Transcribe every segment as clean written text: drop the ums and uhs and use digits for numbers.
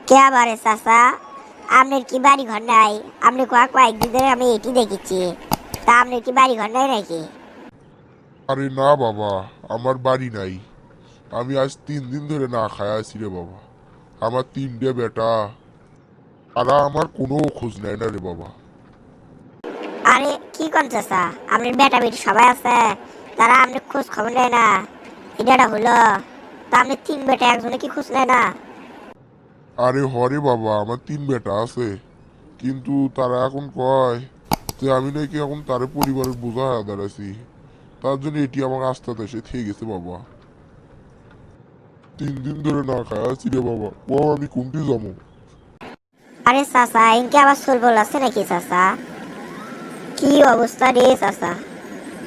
কে আবার চাচা, আপনার কি বাড়ি ঘর নাই? আপনি কয়েকদিন ধরে আমি এটি দেখেছি, তা আপনার কি বাড়ি ঘর নাই নাকি? আরে না বাবা, আমার বাড়ি নাই। আমি আজ 3 দিন ধরে না খায় আছি রে বাবা। আমার 3টে বেটা, তারা আমার কোনো খোঁজ নেয় না রে বাবা। আরে কি কোন চাচা, আপনার বেটা বেটি সবাই আছে, তারা আপনি খোঁজ খবর নেয় না? এটা হলো, তা আপনি 3 বেটা একজনে কি খোঁজ নেয় না? আরে হরে বাবা, আমার 3 বেটা আছে, কিন্তু তারা এখন কয় যে আমি নাকি এখন তার পরিবারের বোঝা হয়ে দাঁড়াইছি। তার জন্য এটি আমার আস্থাতে এসে থেকে গেছে বাবা। 3 দিন ধরে না খায় আছি রে বাবা। আমি কোনটি যাবো? আরে চাচা, ইনকে আবার সোল বল আছে নাকি চাচা? কি অবস্থা রে চাচা,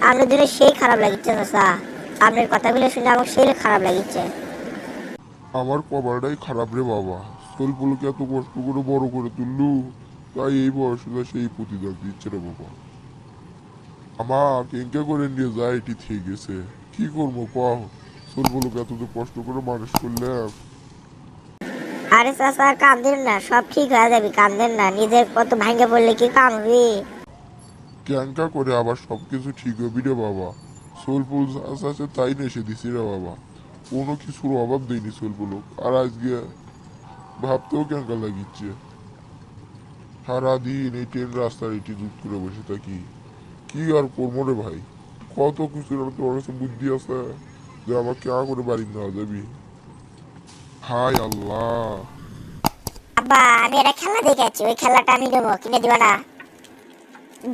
আপনার জন্য সেই খারাপ লাগিচ্ছে চাচা। আপনার কথাগুলো শুনে আমার সেই খারাপ লাগিচ্ছে। আমার কপালটাই খারাপ রে বাবা। ছোটগুলোকে এত কষ্ট করে বড় করে তুললু, তাই এই বয়সে সেই প্রতিদান দিচ্ছে রে বাবা। আমার কেঙ্কা করে নিয়ে যায় এটি থেকে গেছে। কি করবো পাও, ছোটগুলোকে এতদিন কষ্ট করে মানুষ করলাম। আরে চাচা কান্দেন না, সব ঠিক হয়ে যাবে, কান্দেন না। নিজের কত ভাঙ্গে পড়লে কি কাম হবে? ক্যাঙ্কা করে আবার সবকিছু ঠিক হবি রে বাবা। সোলপুল আছে তাই নেশে দিছি রে বাবা। কোনো কিছুর অভাব দেয়নি সোলপুল। আর আজকে ভাবতেও ক্যাঙ্কা লাগিচ্ছে। সারাদিন এই ট্রেন রাস্তার এটি দুধ করে বসে থাকি। কি আর করবো রে ভাই, কত কিছু তোর কাছে বুদ্ধি আছে যে আমার কেয়া করে বাড়ি নেওয়া যাবি। হাই আল্লাহ। আব্বা, আমি একটা খেলা দেখেছি, ওই খেলাটা আমি নেবো, কিনে দিবা না?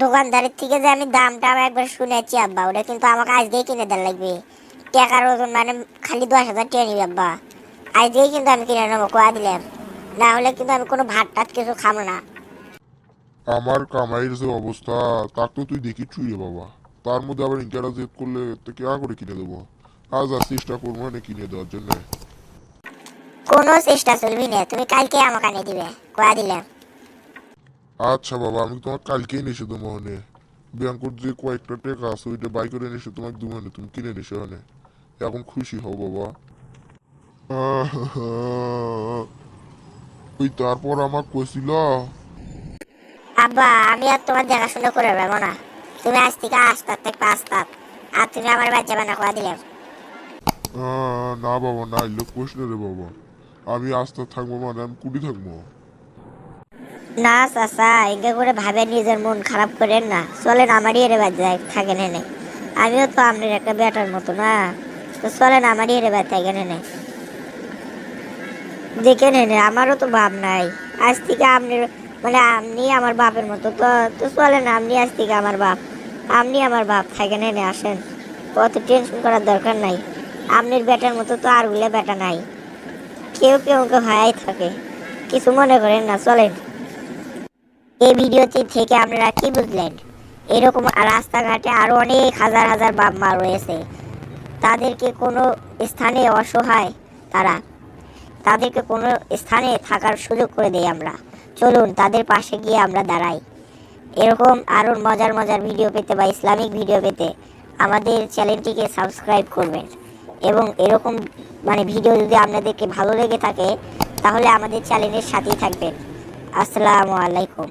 দোকানদারের থেকে যে আমি দামটা একবার শুনেছি আব্বা, ওটা কিন্তু আমাকে আজকেই কিনে দেওয়া লাগবে। টাকার ওজন মানে খালি 10,000 টাকা নিবি আব্বা। আজকেই কিন্তু আমি কিনে নেবো, কোয়া দিলাম। না হলে কিন্তু আমি কোনো ভাত টাত কিছু খাবো না। আমার কামাইয়ের যে অবস্থা, তার তো তুই দেখি চুই রে বাবা। তার মধ্যে আবার ইনকারা জেদ করলে তো কেয়া করে কিনে দেবো। আজ আর চেষ্টা করবো না কিনে দেওয়ার জন্য। কোনো চেষ্টা চলবি না, তুমি কালকে আমাকে আনিয়ে দিবে, কোয়া দিলাম। আচ্ছা বাবা, আমি তোমার কালকেই নেশে দেবো মনে। ব্যাংকের যে কয়েকটা টাকা আছে ওইটা বাই করে নেশে তোমাকে দেবো মনে, তুমি কিনে নেশে হনে। এখন খুশি হও বাবা। ওই তারপর আমার কইছিল। আব্বা, আমি আর তোমার দেখাশোনা করে পারবো না। তুমি আজ থেকে আসতাম থেকে আসতাম, আর তুমি আমার বাচ্চা বানা কোয়া দিলাম। না বাবা, না এলো কোষ না রে বাবা। আমি আস্তে থাকবো মানে আমি কুটি থাকবো। না চাচা, একে করে ভাবে নিজের মন খারাপ করেন না। চলেন আমারই এর বাচ্চায় থাকেন এনে। আমিও তো আপনার একটা বেটার মতো না, তো চলেন আমারই এর বাচ্চা থাকেন এনে। দেখে নেন, আমারও তো বাপ নাই। আজ থেকে আপনি মানে আপনি আমার বাপের মতো, তো তো চলেন আপনি আজ থেকে আমার বাপ। আপনি আমার বাপ, থাকেন এনে, আসেন। অত টেনশন করার দরকার নাই। আপনার বেটার মতো তো আরগুলো বেটা নাই। কেউ কেউ হয়াই থাকে, কিছু মনে করেন না, চলেন। এই ভিডিওটি থেকে আপনারা কি বুঝলেন? এরকম রাস্তাঘাটে আরো অনেক হাজার হাজার বাপ মা রয়েছে। তাদেরকে কোনো স্থানে অসহায়, তারা তাদেরকে কোনো স্থানে থাকার সুযোগ করে দেই আমরা। চলুন তাদের পাশে গিয়ে আমরা দাঁড়াই। এরকম আরো মজার মজার ভিডিও পেতে বা ইসলামিক ভিডিও পেতে আমাদের চ্যানেলটিকে সাবস্ক্রাইব করবেন। এবং এরকম মানে ভিডিও যদি আপনাদেরকে ভালো লেগে থাকে, তাহলে আমাদের চ্যানেলের সাথেই থাকবেন। আসসালামু আলাইকুম।